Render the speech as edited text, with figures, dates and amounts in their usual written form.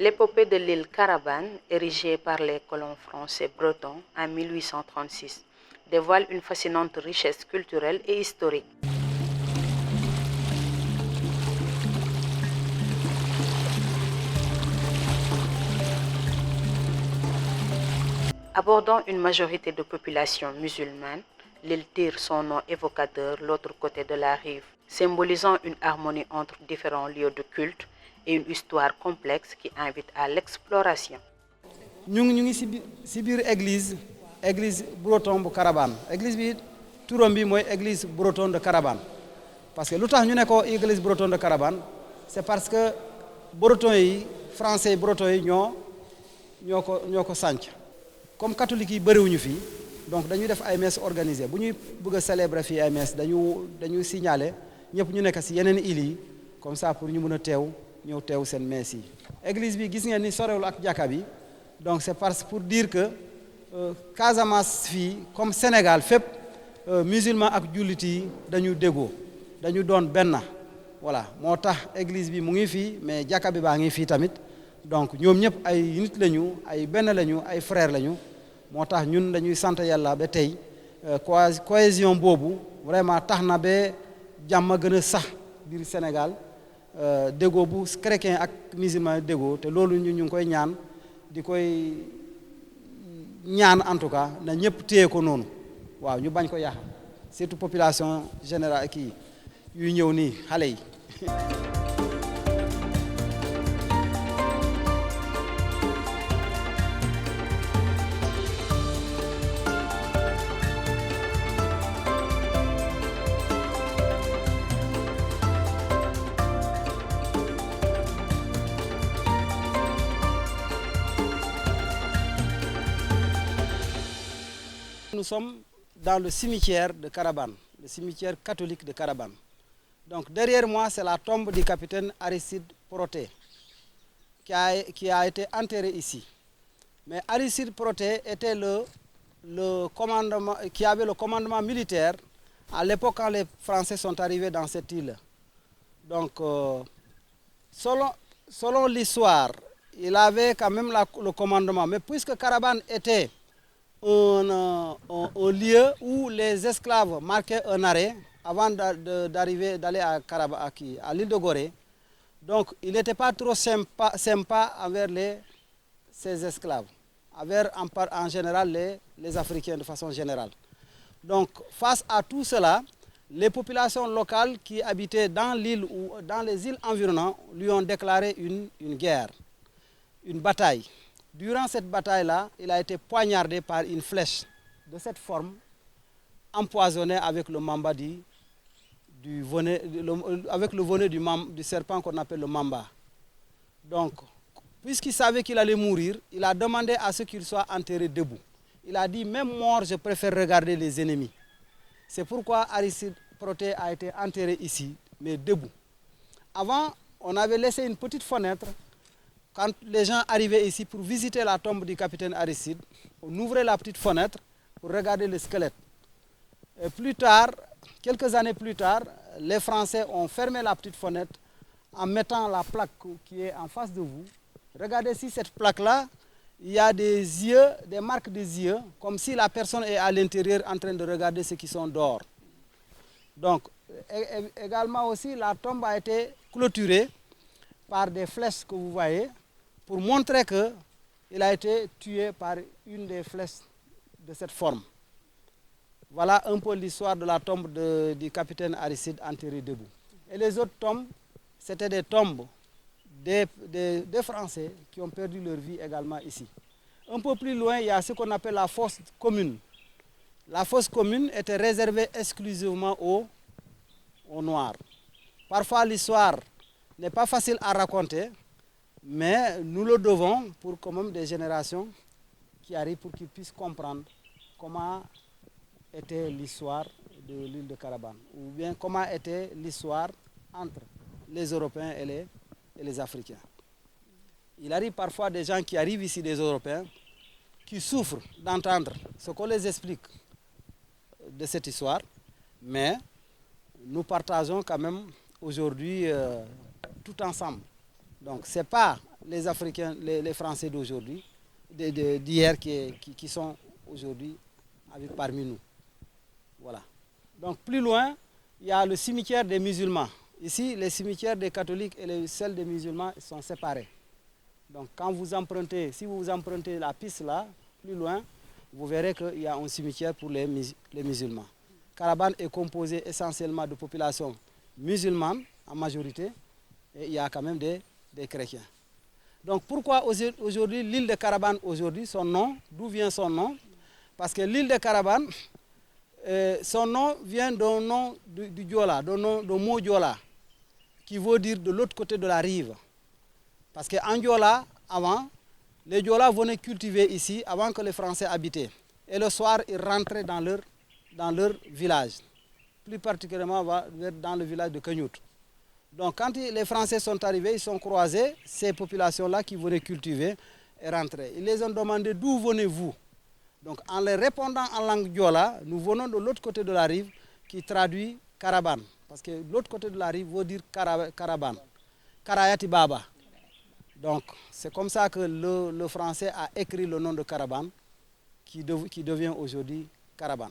L'épopée de l'île Caravane, érigée par les colons français bretons en 1836, dévoile une fascinante richesse culturelle et historique. Abordant une majorité de population musulmane, l'île tire son nom évocateur l'autre côté de la rive, symbolisant une harmonie entre différents lieux de culte et une histoire complexe qui invite à l'exploration. ñu ngi si biir église breton bu Carabane église bi turam bi mooy église breton de Carabane parce que lu tax ñu ne ko église breton de Carabane c'est parce que breton yi français breton yi ñoo ko sànc comme catholique yi bëriwuñu fii donc dañuy def ay messe organisées bu ñuy bëgg a célébrer fii ay messe dañu signaler ñëpp ñu nekk si yeneen îles yi comme ça pour ñu mën a ñëw teew seen messe yi. église bi gis ngeen ni sorewul ak jàkka bi donc c'est pour dire que Casamance fii comme Sénégal fépp musulman ak jullit yi dañu déggoo dañu doon benn voilà moo tax église bi mu ngi fii mais jàkka bi baa ngi fii tamit donc ñoom ñëpp ay nit lañu ay benn lañu ay frère lañu moo tax ñun dañuy sant yàlla ba tey cohésion boobu vraiment tax na ba jàmm gën a sax biir Sénégal déggoo bu chrétien ak musulman déggoo te loolu ñu ngi koy ñaan di koy ñaan en tout cas na ñëpp téye ko noonu waaw ñu bañ ko yàq surtout population générale kii yuy ñëw nii xale yi. Nous sommes dans le cimetière de Carabane, le cimetière catholique de Carabane. Donc derrière moi, c'est la tombe du capitaine Aristide Protet qui a été enterré ici. Mais Aristide Protet était le commandement, qui avait le commandement militaire à l'époque quand les Français sont arrivés dans cette île. Donc, selon l'histoire, il avait quand même le commandement. Mais puisque Carabane était un lieu où les esclaves marquaient un arrêt avant d'aller à l'île de Gorée. Donc, il n'était pas trop sympa envers ces esclaves, en général les Africains de façon générale. Donc, face à tout cela, les populations locales qui habitaient dans l'île ou dans les îles environnantes lui ont déclaré une guerre, une bataille. Durant cette bataille-là, il a été poignardé par une flèche de cette forme, empoisonnée avec le mamba avec le venin du serpent qu'on appelle le mamba. Donc, puisqu'il savait qu'il allait mourir, il a demandé à ce qu'il soit enterré debout. Il a dit, même mort, je préfère regarder les ennemis. C'est pourquoi Aristide Protet a été enterré ici, mais debout. Avant, on avait laissé une petite fenêtre. Quand les gens arrivaient ici pour visiter la tombe du capitaine Aristide, on ouvrait la petite fenêtre pour regarder le squelette. Et plus tard, quelques années plus tard, les Français ont fermé la petite fenêtre en mettant la plaque qui est en face de vous. Regardez si cette plaque-là, il y a des yeux, des marques des yeux, comme si la personne est à l'intérieur en train de regarder ceux qui sont dehors. Donc, également aussi, la tombe a été clôturée par des flèches que vous voyez, pour montrer qu'il a été tué par une des flèches de cette forme. Voilà un peu l'histoire de la tombe du capitaine Aristide enterré debout. Et les autres tombes, c'était des tombes des Français qui ont perdu leur vie également ici. Un peu plus loin, il y a ce qu'on appelle la fosse commune. La fosse commune était réservée exclusivement aux Noirs. Parfois, l'histoire n'est pas facile à raconter, mais nous le devons pour quand même des générations qui arrivent pour qu'ils puissent comprendre comment était l'histoire de l'île de Carabane, ou bien comment était l'histoire entre les Européens et les Africains. Il arrive parfois des gens qui arrivent ici, des Européens, qui souffrent d'entendre ce qu'on les explique de cette histoire, mais nous partageons quand même aujourd'hui tout ensemble. Donc ce n'est pas les Africains, les Français d'aujourd'hui, d'hier qui sont aujourd'hui parmi nous. Voilà. Donc plus loin, il y a le cimetière des musulmans. Ici, les cimetières des catholiques et celles des musulmans sont séparés. Donc quand vous empruntez, si vous empruntez la piste là, plus loin, vous verrez qu'il y a un cimetière pour les musulmans. Carabane est composé essentiellement de populations musulmanes en majorité, et il y a quand même des chrétiens. Donc pourquoi aujourd'hui l'île de Carabane, aujourd'hui, son nom, d'où vient son nom? Parce que l'île de Carabane, son nom vient d'un nom du Diola, d'un mot Diola, qui veut dire de l'autre côté de la rive. Parce qu'en Diola, avant, les Diola venaient cultiver ici avant que les Français habitaient. Et le soir, ils rentraient dans leur village, plus particulièrement dans le village de Kagnout. Donc quand les Français sont arrivés, ils sont croisés, ces populations-là qui venaient cultiver et rentrer. Ils les ont demandé d'où venez-vous. Donc en leur répondant en langue Diola, nous venons de l'autre côté de la rive qui traduit Carabane. Parce que l'autre côté de la rive veut dire Carabane. Karayati Baba. Donc c'est comme ça que le français a écrit le nom de Carabane qui devient aujourd'hui Carabane.